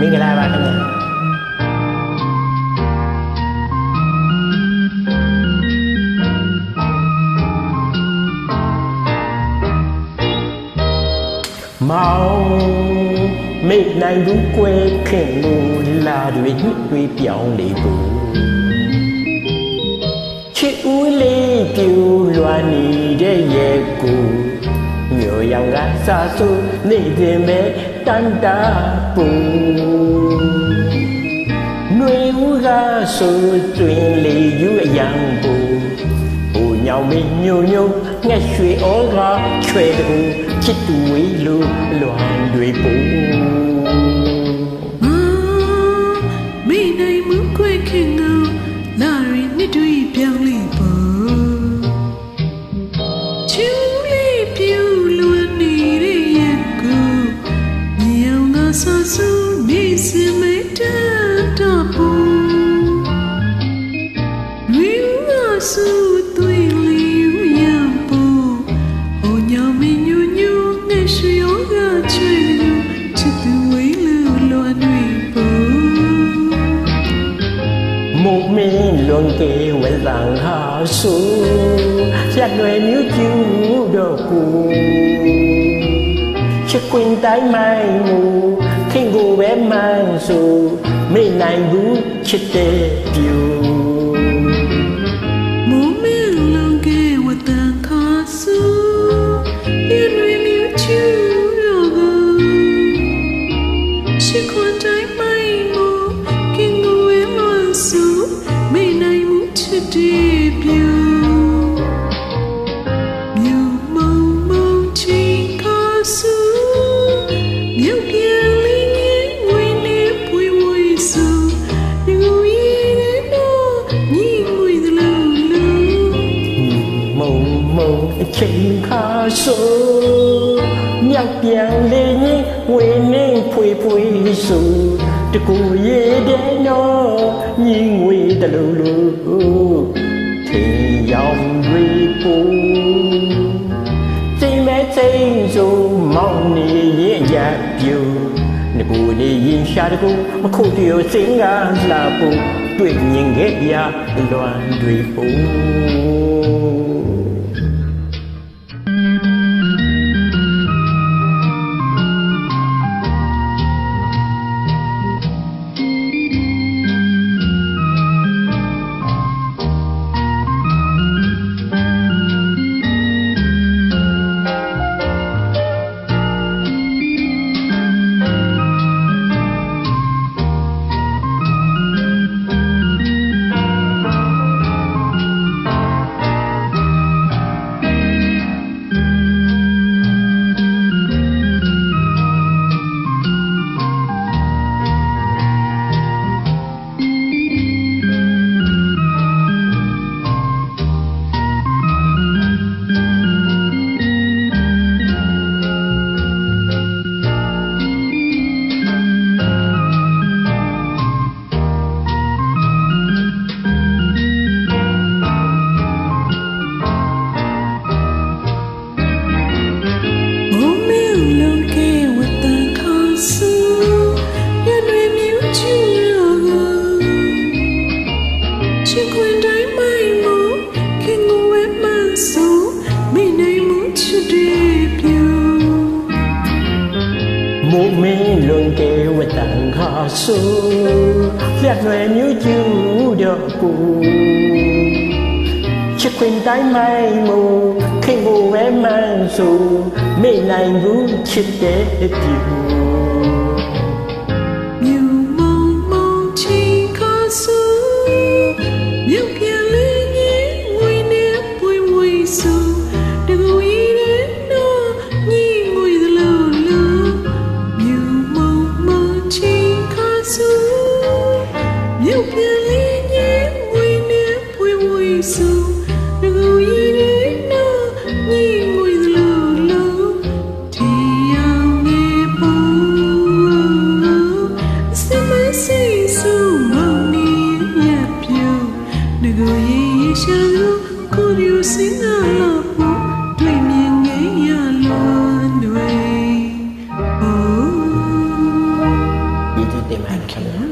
မင်္ဂလာပါခင်ဗျာမောင်မိတ်နိုင်ဘူးကွယ်ခင်လို့လာတွေနှစ်တွေပြောင်းနေဘူးချစ်ဦးလေးပြူလွာနေတဲ့ရဲ့ကိုမြို့ရောင်ကစားဆိုနေတင်မဲ့တန်တာပူຫນွေဦးကဆိုတွင်လေယူအယံပူဟိုညောင်မင်းညိုညိုငှက်ရွှေဩကချွဲတူချစ်တူဝေးလို့လွန်တွေပူမိနိုင်မှုခွဲခင်ငါလာရီနှစ်တွေပြောင်းလေပါချူလေးပြူလွန်နေတဲ့ရဲ့ကိုမြောင်ကဆဆူနေစမေတ္တာပူဝီဝါဆူသွေးလေးရံပူဟိုညောင်မင်းညူညူငှက်ရွှေဩကချွေချစ်သူဝေးလို့လွန်တွေပူ木面论给为人好数，一对牛就多故，吃滚带买木，听过为满数，没难不吃得丢。木面论给我当卡数，一对牛就多故，吃滚带买木，听过为满数。没奈无吃的表，苗毛毛青卡树，苗边里年为年陪为树，如一人多，你为的路路。毛毛青卡树，苗边里年为年陪树。这个夜的喏，因为的路路，天阳微波，最美最柔毛你也也有，那个你眼下的个，我苦的有心啊拉布，对人个呀乱对布。木面论给我当好数，一对牛就多故，吃困带买木，听我为满数，没难不吃得丢。你为了路路，天涯的风。ကြီးတင်ပါတယ်ခင်ဗျာ